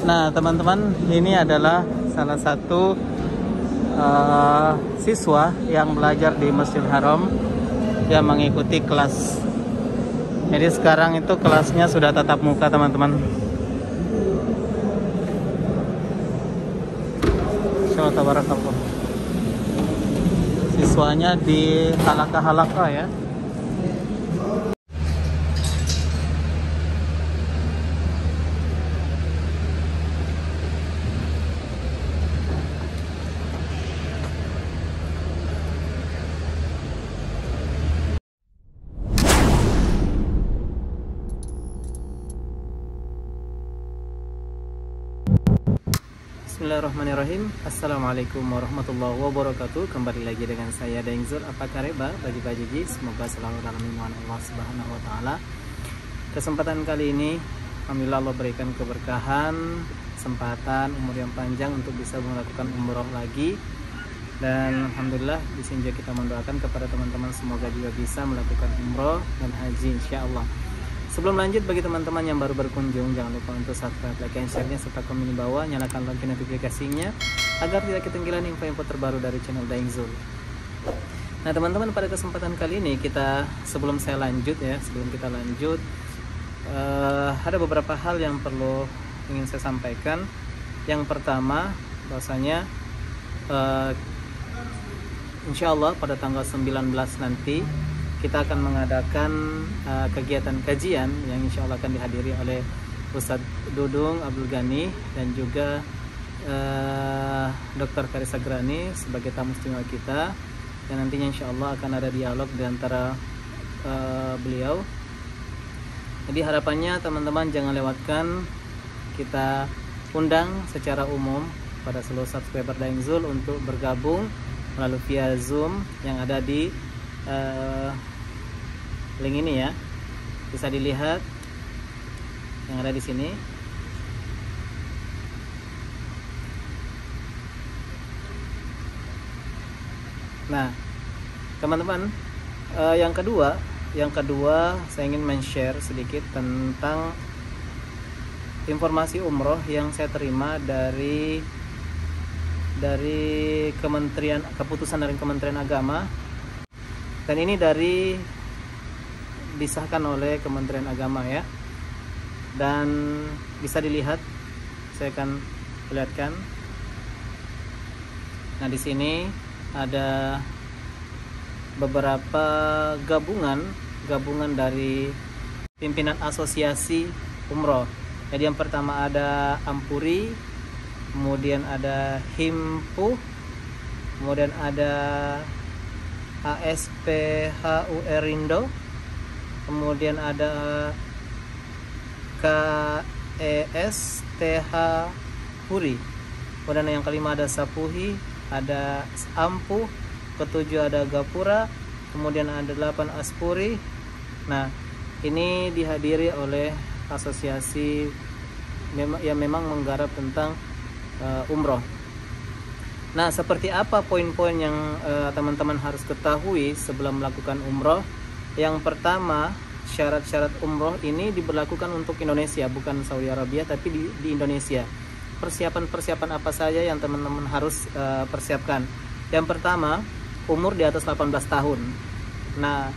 Nah teman-teman, ini adalah salah satu siswa yang belajar di Masjidil Haram yang mengikuti kelas. Jadi sekarang itu kelasnya sudah tatap muka teman-teman. Tabarakallah. Siswanya di halaqah ya. Bismillahirrahmanirrahim. Assalamualaikum warahmatullahi wabarakatuh. Kembali lagi dengan saya Daeng Zul. Apa kabar bagi-bagi? Semoga selalu dalam lindungan Allah Subhanahu wa taala. Kesempatan kali ini alhamdulillah Allah berikan keberkahan, kesempatan, umur yang panjang untuk bisa melakukan umroh lagi. Dan alhamdulillah di sini juga kita mendoakan kepada teman-teman semoga juga bisa melakukan umroh dan haji insyaallah. Sebelum lanjut, bagi teman-teman yang baru berkunjung, jangan lupa untuk subscribe, like, and share-nya, serta komen di bawah, nyalakan lonceng notifikasinya agar tidak ketinggalan info-info terbaru dari channel Daeng Zul. Nah teman-teman, pada kesempatan kali ini sebelum kita lanjut ada beberapa hal yang perlu ingin saya sampaikan. Yang pertama, bahwasanya insya Allah pada tanggal 19 nanti kita akan mengadakan kegiatan kajian yang insya Allah akan dihadiri oleh Ustadz Dudung Abdul Ghani dan juga Dr. Karissa Grani sebagai tamu istimewa kita, yang nantinya insya Allah akan ada dialog di antara beliau. Jadi harapannya teman-teman jangan lewatkan, kita undang secara umum pada seluruh subscriber Daeng Zul untuk bergabung melalui via Zoom yang ada di link ini ya, bisa dilihat yang ada di sini. Nah teman-teman, yang kedua saya ingin men-share sedikit tentang informasi umroh yang saya terima dari keputusan dari Kementerian Agama. Dan ini disahkan oleh Kementerian Agama ya. Dan bisa dilihat, saya akan perlihatkan. Nah, di sini ada beberapa gabungan dari pimpinan asosiasi umroh. Jadi yang pertama ada Ampuri, kemudian ada Himpu, kemudian ada ASPHUR Indo, kemudian ada KESTH Puri, kemudian yang kelima ada Sapuhi, ada Ampuh, ketujuh ada Gapura, kemudian ada 8 Aspuri. Nah ini dihadiri oleh asosiasi yang memang menggarap tentang umroh. Nah, seperti apa poin-poin yang teman-teman harus ketahui sebelum melakukan umroh? Yang pertama, syarat-syarat umroh ini diberlakukan untuk Indonesia, bukan Saudi Arabia, tapi di Indonesia. Persiapan-persiapan apa saja yang teman-teman harus persiapkan? Yang pertama, umur di atas 18 tahun. Nah,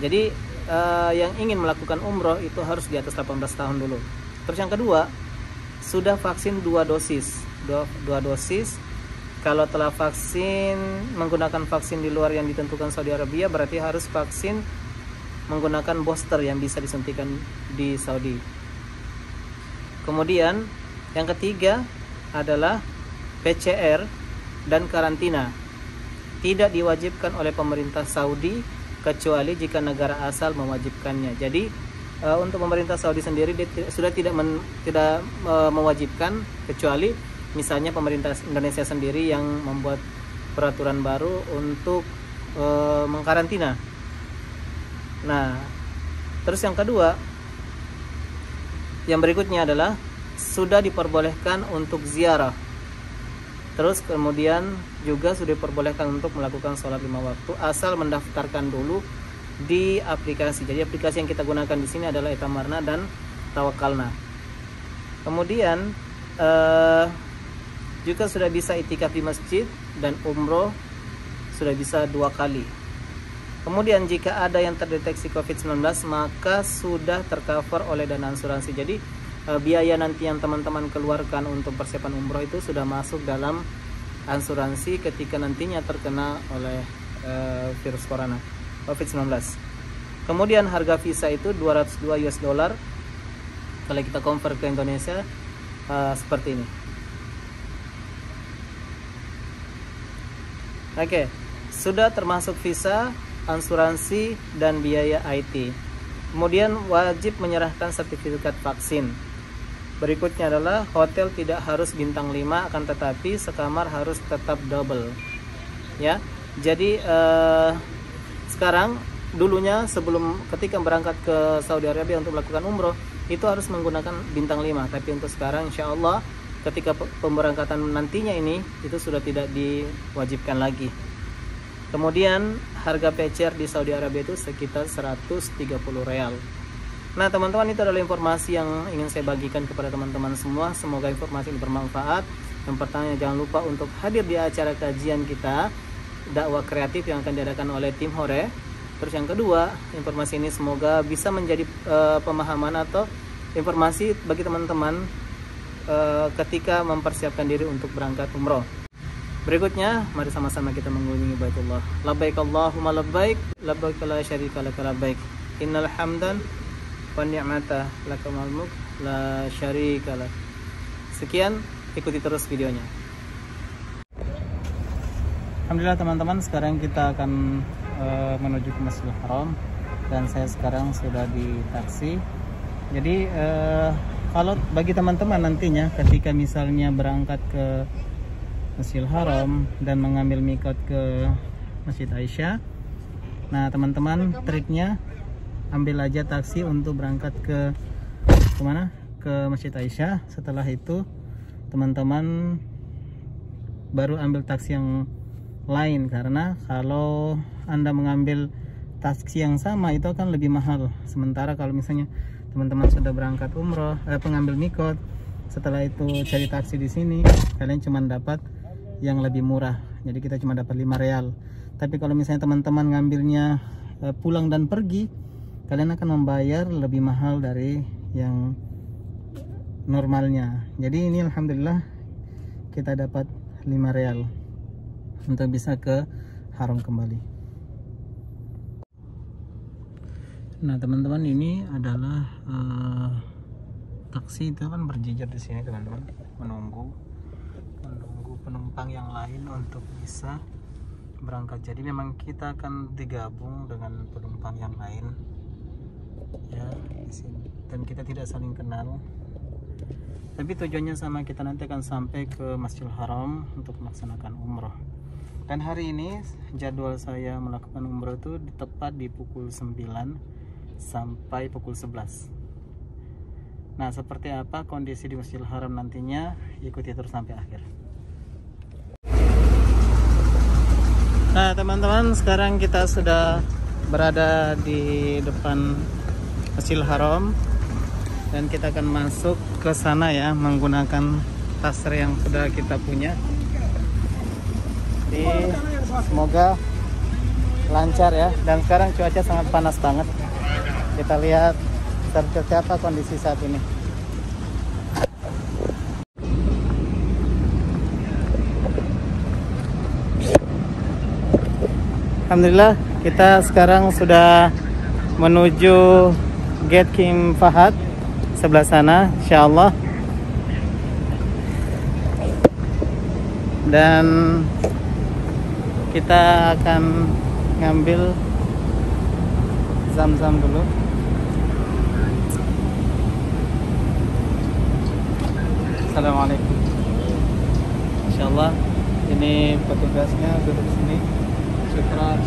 jadi yang ingin melakukan umroh itu harus di atas 18 tahun dulu. Terus yang kedua, sudah vaksin 2 dosis. Kalau telah vaksin menggunakan vaksin di luar yang ditentukan Saudi Arabia, berarti harus vaksin menggunakan booster yang bisa disuntikan di Saudi. Kemudian yang ketiga adalah PCR dan karantina. Tidak diwajibkan oleh pemerintah Saudi kecuali jika negara asal mewajibkannya. Jadi untuk pemerintah Saudi sendiri sudah tidak mewajibkan, kecuali misalnya pemerintah Indonesia sendiri yang membuat peraturan baru untuk mengkarantina. Nah, terus yang kedua, yang berikutnya adalah sudah diperbolehkan untuk ziarah. Terus kemudian juga sudah diperbolehkan untuk melakukan sholat 5 waktu asal mendaftarkan dulu di aplikasi. Jadi aplikasi yang kita gunakan di sini adalah Etamarna dan Tawakalna. Kemudian juga sudah bisa itikaf di masjid dan umroh sudah bisa 2 kali. Kemudian jika ada yang terdeteksi COVID-19 maka sudah tercover oleh dana asuransi. Jadi biaya nanti yang teman-teman keluarkan untuk persiapan umroh itu sudah masuk dalam asuransi ketika nantinya terkena oleh virus corona COVID-19. Kemudian harga visa itu 202 US dollar. Kalau kita convert ke Indonesia seperti ini. Oke, sudah termasuk visa, asuransi, dan biaya IT. Kemudian wajib menyerahkan sertifikat vaksin. Berikutnya adalah hotel tidak harus bintang 5, akan tetapi sekamar harus tetap double. Ya, jadi sekarang dulunya sebelum ketika berangkat ke Saudi Arabia untuk melakukan umroh itu harus menggunakan bintang 5, tapi untuk sekarang insya Allah ketika pemberangkatan nantinya ini itu sudah tidak diwajibkan lagi. Kemudian harga PCR di Saudi Arabia itu sekitar 130 real. Nah teman-teman, itu adalah informasi yang ingin saya bagikan kepada teman-teman semua. Semoga informasi ini bermanfaat. Yang pertama, jangan lupa untuk hadir di acara kajian kita dakwah kreatif yang akan diadakan oleh tim Hore. Terus yang kedua, informasi ini semoga bisa menjadi pemahaman atau informasi bagi teman-teman ketika mempersiapkan diri untuk berangkat umroh. Berikutnya, mari sama-sama kita mengunjungi Baitullah. Labbaik Allahumma labbaik, labbaik la syarika laka labbaik. Innal hamdan wa ni'mata laka wal mulk la syarika lak. Sekian, ikuti terus videonya. Alhamdulillah teman-teman, sekarang kita akan menuju ke Masjidil Haram dan saya sekarang sudah di taksi. Jadi kalau bagi teman-teman nantinya ketika misalnya berangkat ke Masjidil Haram dan mengambil mikot ke Masjid Aisyah, nah teman-teman triknya ambil aja taksi untuk berangkat ke kemana? Ke Masjid Aisyah. Setelah itu teman-teman baru ambil taksi yang lain, karena kalau Anda mengambil taksi yang sama itu akan lebih mahal. Sementara kalau misalnya teman-teman sudah berangkat umroh, pengambil mikot, setelah itu cari taksi di sini, kalian cuma dapat yang lebih murah. Jadi kita cuma dapat 5 real. Tapi kalau misalnya teman-teman ngambilnya pulang dan pergi, kalian akan membayar lebih mahal dari yang normalnya. Jadi ini alhamdulillah kita dapat 5 real untuk bisa ke haram kembali. Nah teman-teman, ini adalah taksi itu kan berjejer di sini teman-teman, menunggu penumpang yang lain untuk bisa berangkat. Jadi memang kita akan digabung dengan penumpang yang lain ya di sini, dan kita tidak saling kenal. Tapi tujuannya sama, kita nanti akan sampai ke Masjidil Haram untuk melaksanakan umroh. Dan hari ini jadwal saya melakukan umroh itu tepat di pukul 9 sampai pukul 11. Nah seperti apa kondisi di Masjidil Haram nantinya, ikuti terus sampai akhir. Nah teman-teman, sekarang kita sudah berada di depan Masjidil Haram dan kita akan masuk ke sana ya, menggunakan tasr yang sudah kita punya. Jadi semoga lancar ya. Dan sekarang cuaca sangat panas banget. Kita lihat seperti apa kondisi saat ini. Alhamdulillah, kita sekarang sudah menuju Gate King Fahad sebelah sana, insyaallah. Dan kita akan ngambil zam-zam dulu. Assalamualaikum. Insyaallah ini petugasnya duduk sini. Syukran.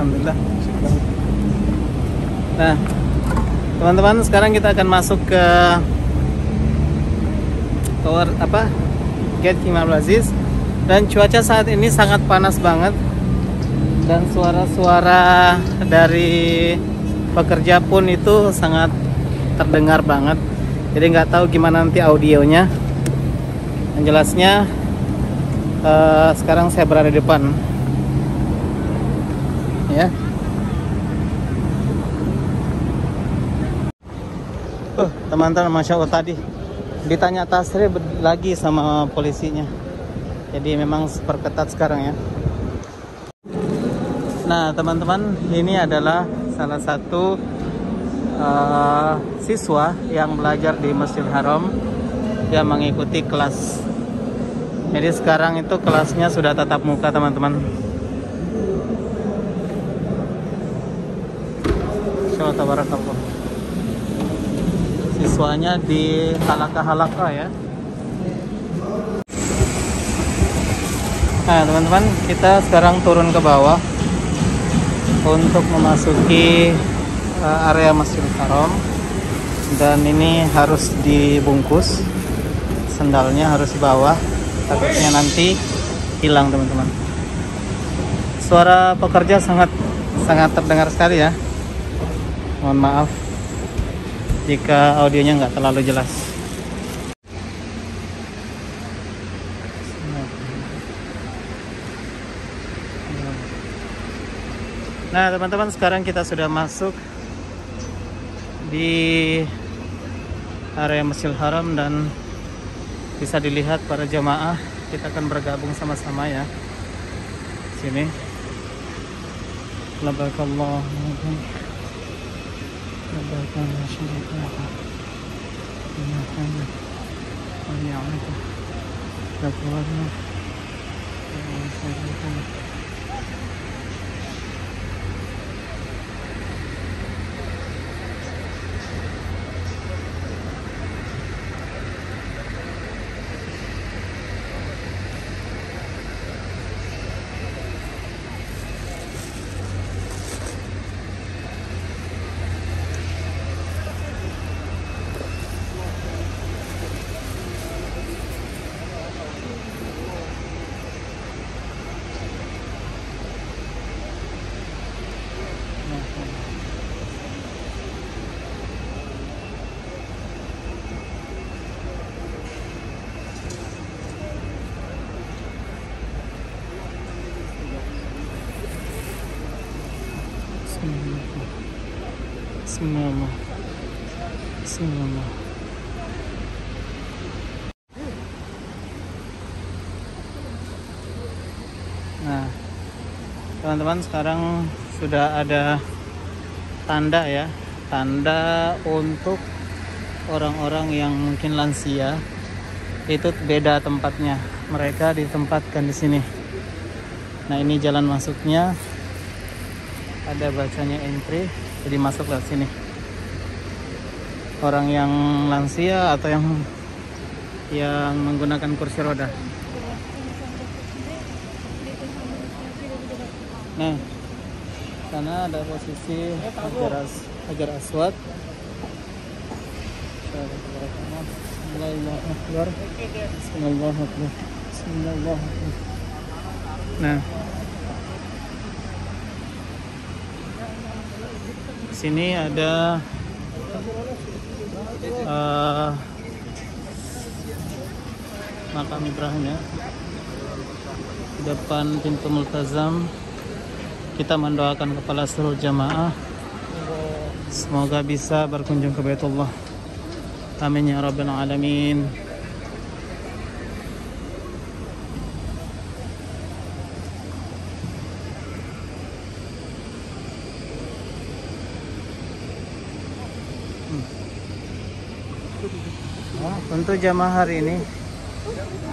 Alhamdulillah. Nah, teman-teman, sekarang kita akan masuk ke tower Gate King Abdul Aziz, dan cuaca saat ini sangat panas banget dan suara-suara dari pekerja pun itu sangat terdengar banget. Jadi nggak tahu gimana nanti audionya. Yang jelasnya sekarang saya berada di depan, ya. Teman-teman, masya Allah, tadi ditanya tasrih lagi sama polisinya. Jadi memang perketat sekarang ya. Nah teman-teman, ini adalah salah satu siswa yang belajar di Masjidil Haram yang mengikuti kelas. Jadi sekarang itu kelasnya sudah tatap muka, teman-teman. Insyaallah tabarakallah. Siswanya di halaka-halaka ya. Nah teman-teman, kita sekarang turun ke bawah untuk memasuki area Masjidil Haram, dan ini harus dibungkus, sendalnya harus dibawa, takutnya nanti hilang teman-teman. Suara pekerja sangat terdengar sekali ya. Mohon maaf jika audionya nggak terlalu jelas. Nah teman-teman, sekarang kita sudah masuk di area Masjidil Haram dan bisa dilihat para jamaah. Kita akan bergabung sama-sama ya sini. Labbakallahu Bismillah. Bismillah. Nah, teman-teman, sekarang sudah ada tanda ya, tanda untuk orang-orang yang mungkin lansia. Itu beda tempatnya, mereka ditempatkan di sini. Nah, ini jalan masuknya, ada bacanya entry, jadi masuk lewat sini. Orang yang lansia atau yang menggunakan kursi roda. Nah, sana ada posisi Hajar Aswad. Bismillahirrahmanirrahim. Bismillahirrahmanirrahim. Nah, sini ada makam Ibrahim ya, di depan pintu Multazam. Kita mendoakan kepada seluruh jamaah semoga bisa berkunjung ke Baitullah. Amin ya rabbal alamin. Untuk jamaah hari ini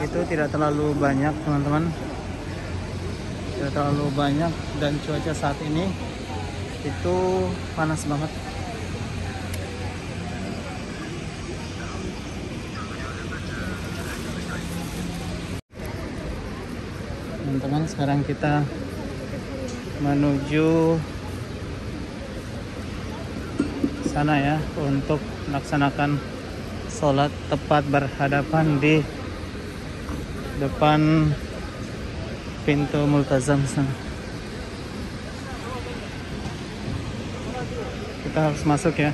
itu tidak terlalu banyak, teman-teman. Tidak terlalu banyak, dan cuaca saat ini itu panas banget. Teman-teman, sekarang kita menuju sana ya untuk melaksanakan sholat tepat berhadapan di depan pintu Multazam sana. Kita harus masuk ya.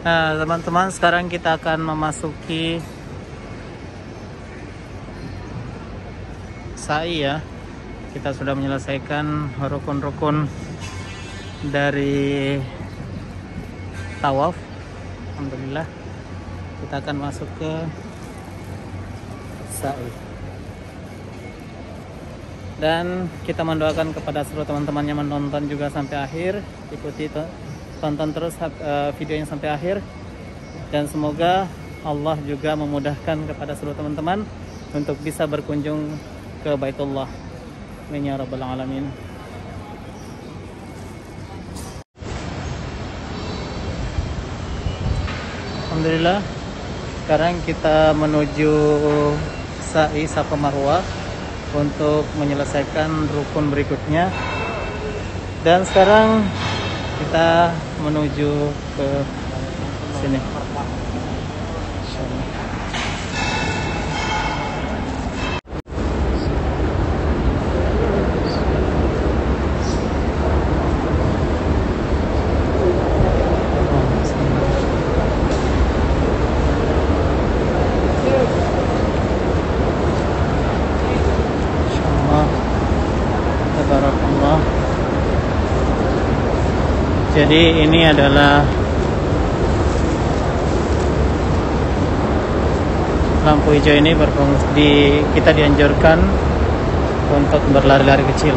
Nah teman-teman, sekarang kita akan memasuki sa'i ya. Kita sudah menyelesaikan rukun-rukun dari tawaf. Alhamdulillah. Kita akan masuk ke sa'i. Dan kita mendoakan kepada seluruh teman-teman yang menonton juga sampai akhir. Ikuti tonton terus videonya sampai akhir, dan semoga Allah juga memudahkan kepada seluruh teman-teman untuk bisa berkunjung ke Baitullah. Amin ya rabbal alamin. Alhamdulillah, sekarang kita menuju sa'i Safa Marwah untuk menyelesaikan rukun berikutnya. Dan sekarang kita menuju ke sini. Jadi ini adalah lampu hijau ini berfungsi, kita dianjurkan untuk berlari-lari kecil.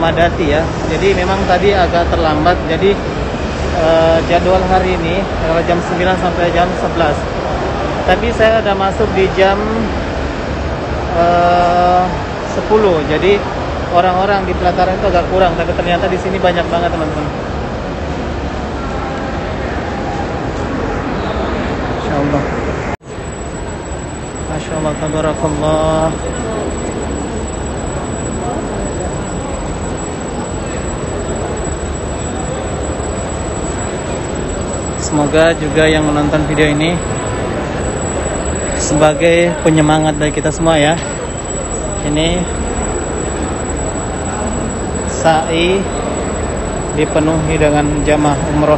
memadati ya. Jadi memang tadi agak terlambat. Jadi jadwal hari ini adalah jam 9 sampai jam 11. Tapi saya ada masuk di jam 10. Jadi orang-orang di pelataran itu agak kurang, tapi ternyata di sini banyak banget teman-teman. Insyaallah. Masyaallah, tabarakallah. Semoga juga yang menonton video ini sebagai penyemangat bagi kita semua ya. Ini sa'i dipenuhi dengan jamaah umroh.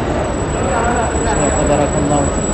Tabarakallah.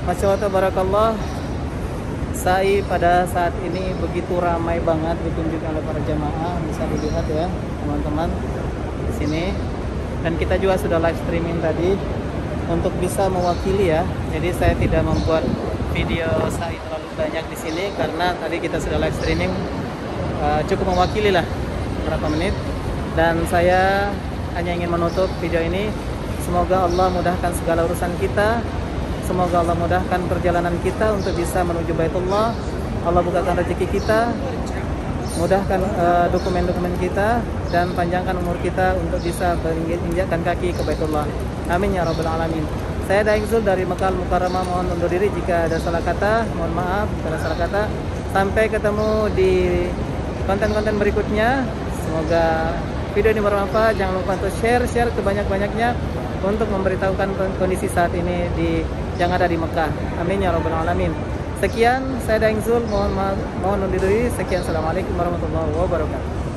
Masya Allah, tabarakallah. Sa'i pada saat ini begitu ramai banget ditunjukkan oleh para jamaah, bisa dilihat ya teman-teman di sini. Dan kita juga sudah live streaming tadi untuk bisa mewakili ya. Jadi saya tidak membuat video sa'i terlalu banyak di sini karena tadi kita sudah live streaming, cukup mewakili lah beberapa menit. Dan saya hanya ingin menutup video ini. Semoga Allah mudahkan segala urusan kita. Semoga Allah mudahkan perjalanan kita untuk bisa menuju Baitullah. Allah bukakan rezeki kita, mudahkan dokumen-dokumen kita, dan panjangkan umur kita untuk bisa menginjakkan kaki ke Baitullah. Amin ya rabbal alamin. Saya Daeng Zul dari Mekah Mukarramah, mohon undur diri jika ada salah kata, mohon maaf jika ada salah kata. Sampai ketemu di konten-konten berikutnya. Semoga video ini bermanfaat. Jangan lupa untuk share kebanyak-banyaknya untuk memberitahukan kondisi saat ini yang ada di Mekah. Amin ya rabbal alamin. Sekian, saya Daeng Zul, mohon undur diri. Sekian, assalamualaikum warahmatullahi wabarakatuh.